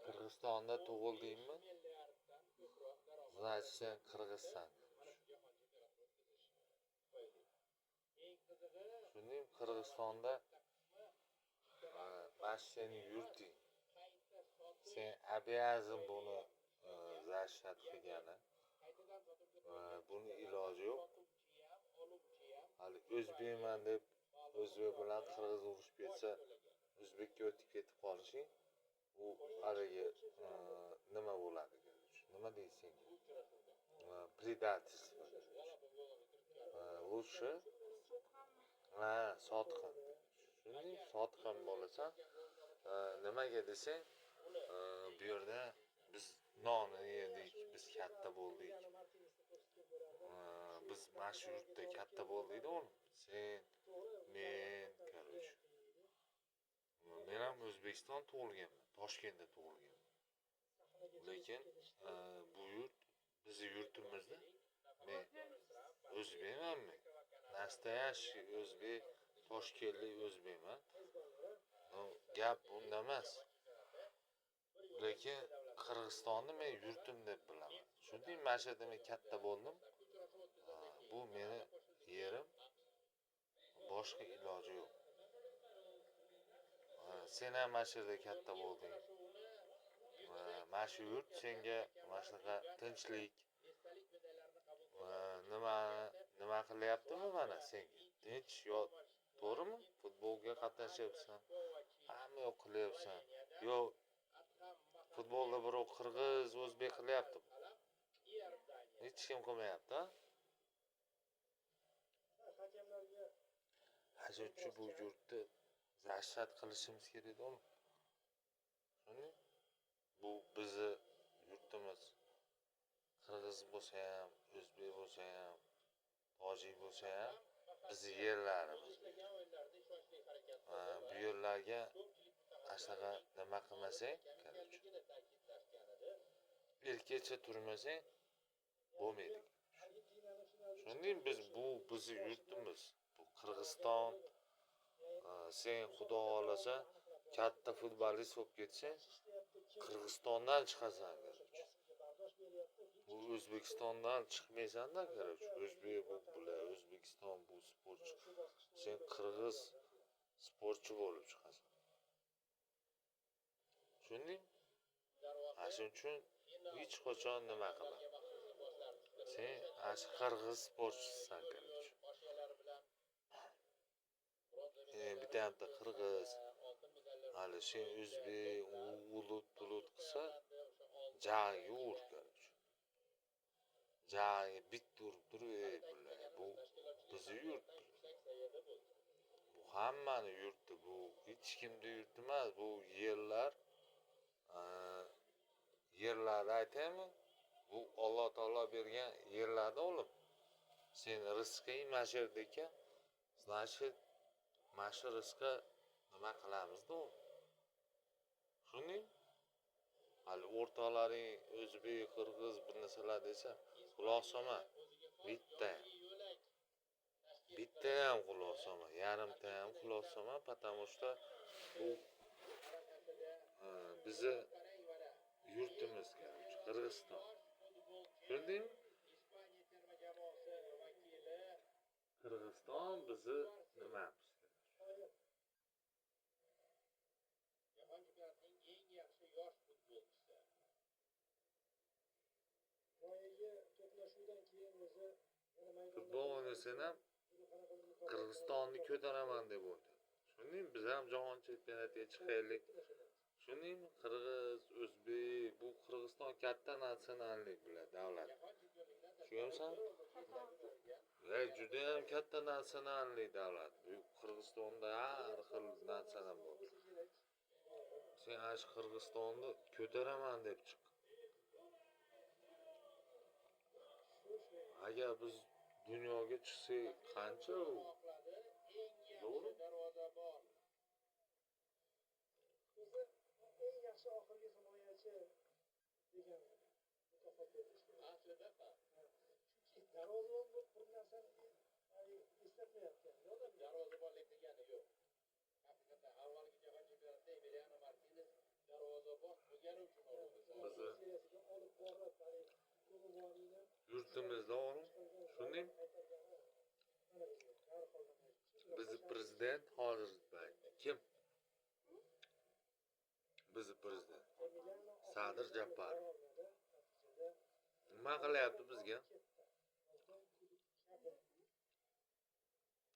Qirg'izistonda tug'ildingmi? Значит, sen qirg'izsan. Tushundingmi? Qirg'izistonda mana sening yurting. Sen обязан buni защищать qilgani. Buni iloji yo'q. Hali o'zbekman deb o'zbek bilan qirg'iz urushib ketsa, o'zbekka o'tib ketib qolishing, u haligi nima bo'ladi? Nima deysan? Предательство. Лучше sotqin. Shunday sotqin bo'lasan. Nimaga desang, bu yerda biz nonni yedik, biz katta bo'ldik. Biz mana shu yurtda katta bo'ldik-da oğlum. Sen, men, короче. Men ham O'zbekiston tug'ilganman, Toshkentda tug'ilganman. Lekin bu yurt bizning yurtimizda. Men o'zbekmanmi? Nastoящий o'zbek, toshkentlik o'zbekman. Gap unda emas. Lekin Qirg'izistonni men yurtim deb bilaman. Chunki mana shu yerda men katta bo'ldim. Bu meni yerim. Boshqa iloji yo'q. Sen ham mana shu yerda katta bo'lding. Mana shu yurt senga mana shunaqa tinchlik nima qilyaptimi mana senga? Tinch yot, to'g'rimi? Futbolga qatnashyapsan. Hamma yoq qilyapsan. Yo futbolda birov qirg'iz, o'zbek qilyaptimi? Hech kim qilmayapti, ha? Shu bu yurtni защищать qilishimiz kerak oğlum. Shuni bu bizni yurtimiz. Qirg'iz bo'lsa ham, o'zbek bo'lsa ham, tojik bo'lsa ham bizni yerlarimiz. Bu yerlarga ashaqa nima qilmasang, erkecha turmasang bo'lmaydi. Shunday biz bu bizni yurtimiz. Bu Qirg'iziston. Sen xudo xolasa katta futbolist bo'lib ketsang, Qirg'izistondan chiqasan. Bu O'zbekistondan chiqmaysan-da, короче. O'zbek bu bular, O'zbekiston bu sportchi. Sen qirg'iz sportchi bo'lib chiqasan. Tushundingmi? Shuning uchun hech qachon nima qilma. Sen qirg'iz sportchisisan, короче. Bitta qirg'iz, hali sen o'zbek, ulut qilsa, jag'iga ur, короче. Jag'iga bitta urib turib, bu bizni yurt. Bu hammani yurti, bu hech kimni yurti emas, bu yerlar. Yerlarni aytaymi? Bu Alloh taolo bergan yerlarda oğlum. Sen rizqing mana shu yerda ekan. Значит, mana shu rizqqa nima qilamiz-da u? Shundaymi? Hali o'rtalaring o'zbek, qirg'iz bir narsalar desa, quloq solma. Bitta ham quloq solma, yarimta ham quloq solma, потому что bu bizni yurtimiz, Qirg'iziston. Bildingmi? Qirg'iziston bizni nimamiz? Jahon chempionatining eng yaxshi yosh futbolchisi. Boyaga to'qnashuvdan keyin o'zi futbol o'ynasang ham Qirg'izistonni ko'taraman deb o'yladi. Shuningdek biz ham jahon chempionatiga chiqaylik. Shuningdek qirg'iz, o'zbek, bu Qirg'iziston katta natsionallik bilan davlat. Tushunamsan? Juda ham katta natsionallik davlat. Bu Qirg'izistonda har xil natsiyalar bor. Sen ash Qirg'izistonni ko'taraman deb chiq. Agar biz dunyoga chiqsak qancha u? To'g'ri? Eng yaxshi oxirgi himoyachi degan mukofot berishdi. Aslida chunki darvozabon bo'lib bir narsani eslatmayapti. Darvozabonlik degani yo'q. Haqiqatan avvalgi jahon chempionatida Emiliano Martinez yurtimizda oğlum shunday bizni prezident hozir kim? Bizni prezident Sadir Japarov nima qilyapti bizga?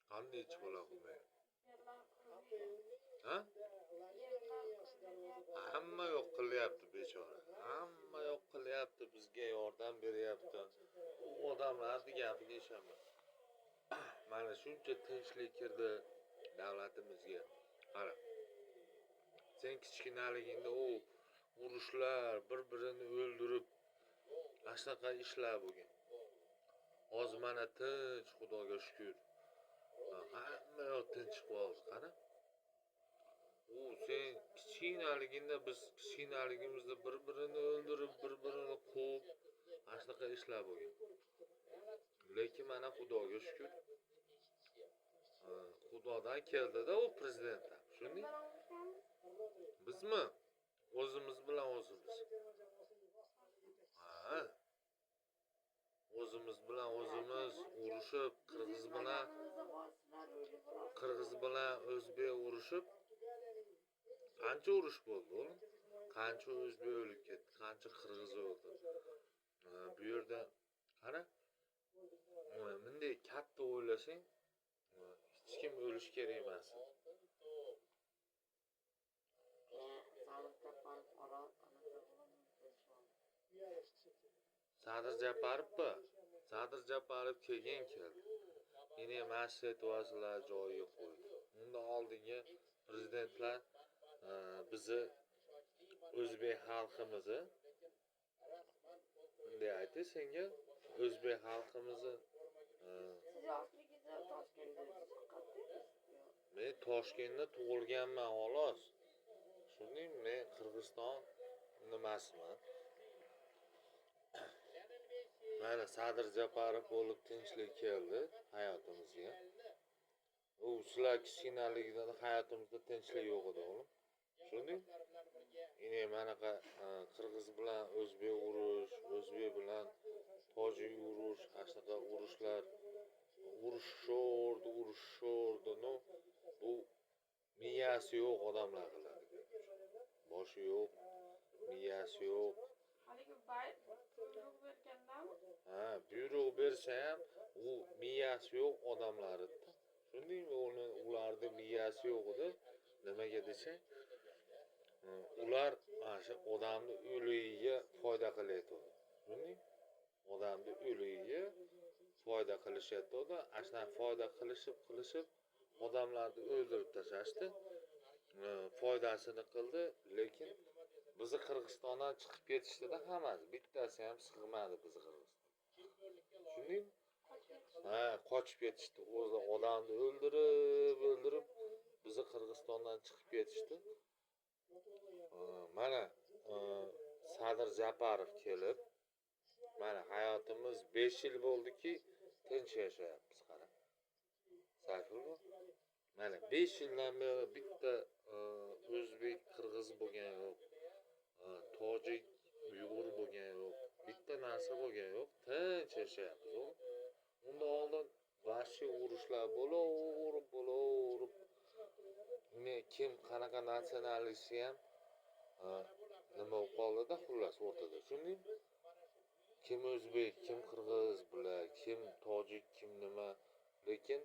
Qanday ish bo'la qilmayapti? Ha? Hamma yo'q qilyapti bechora. Hamma yo'q qilyapti, bizga yordam beryapti. U odamlarning gapiga ishonaman. Mana shuncha tinchlik kirdi davlatimizga. Qara. Sen kichkinaligingda u urushlar, bir-birini o'ldirib, shunaqa ishlar bo'lgan. Hozir mana tinch, Xudoga shukr. Hamma yoq tinch qoldi, qara. U sen kichkinaligingda biz kichkinaligimizda bir-birini o'ldirib, bir-birini quvib, shunaqa ishlar bo'lgan. Lekin mana Xudoga shukr. Xudodan keldi-da u prezident ham. Shunday. Bizmi? O'zimiz bilan o'zimiz. Ha. O'zimiz bilan o'zimiz urushib, Qirg'iz bilan o'zbek urushib, qancha urush bo'ldi oğlum? Qancha o'zbek o'lib ketdi, qancha qirg'iz o'ldi. Bu yerda qara. Bunday katta o'ylasang, hech kim o'lish kerak emas. Sadir Japarovmi? Sadir Japarov kelgan keldi. Yine mana shu situatsiyalar joyiga qo'ydi. Unda oldingi prezidentlar bizni o'zbek xalqimizni bunday aytdi senga o'zbek xalqimizni men Toshkentda tug'ilganman xolos. Shunday men Qirg'iziston nimasiman? Mana Sadir Japarov bo'lib tinchlik keldi hayotimizga. U sizlar kichkinaligida hayotimizda tinchlik yo'q edi oğlum. Shunday. Yine manaqa Qirg'iz bilan o'zbek urush, o'zbek bilan tojik urush, shunaqa urushlar urushishordi, no. Bu miyasi yo'q odamlar qiladi. Boshi yo'q, miyasi yo'q. Ha, buyruq bersa ham u miyasi yo'q odamlar edi. Shundaymi ularning miyasi yo'q edi. Nimaga desang, ular o'sha odamni o'ligiga foyda qilyapti. Shunday? Odamni o'ligiga foyda qilishyapti. Ashna foyda qilishib odamlarni o'ldirib tashlashdi. Foydasini qildi, lekin bizni Qirg'izistondan chiqib ketishdi-da hammasi. Bittasi ham sig'madi bizni Qirg'iziston. Shunday? Ha, qochib ketishdi. O'zi odamni o'ldirib bizni Qirg'izistondan chiqib ketishdi. Mana Sadir Japarov kelib, mana hayotimiz 5 yil bo'ldiki, tinch yashayapmiz qara. Sayfullo. Mana 5 yildan beri bitta o'zbek, qirg'iz bo'lgan yo'q. Tojik, uyg'ur bo'lgan yo'q. Bitta narsa bo'lgan yo'q. Tinch yashayapmiz. Unda oldin vahshiy urushlar bo'laverib, kim qanaqa nasionalist ham nima bo'lib qoldi-da, xullas o'rtada. Shunday kim o'zbek, kim qirg'iz bular, kim tojik, kim nima. Lekin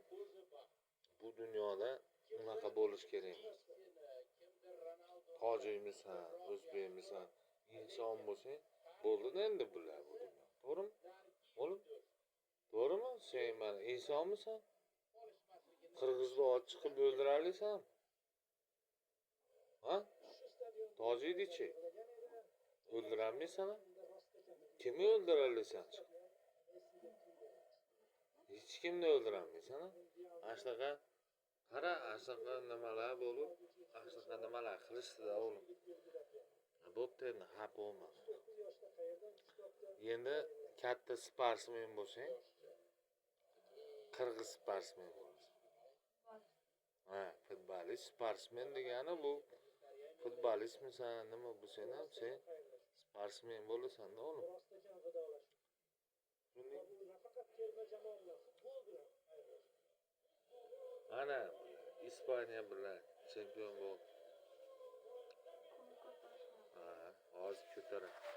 bu dunyoda unaqa bo'lish kerak emas. Tojikmisan, o'zbekmisan, inson bo'lsang, bo'ldi endi bular bu dunyo. To'g'rimi? O'lim? To'g'rimi? Sen mana insonmisan? Qirg'izni ot chiqib o'ldirarlisan? Ha? Tojikni-chi? O'ldirolmaysan? Kimni o'ldirarlisan? Hech kimni o'ldirolmaysan. Ashnaqa qara, ashnaqa nimalar bo'lib, ashnaqa nimalar qilishdi-da o'g'lim. Bo'pti endi xafa bo'lma. Endi katta sportsmen bo'lsang, qirg'iz sportsmen bo'lasan. Ha, futbolist sportsmen degani bu futbol Futbolistmisan, nima bu sen ham sen sportsmen bo'lasan-da oğlum. Ana İspaniya bilan chempion bo'ldi. Ha, hozir ko'taraman.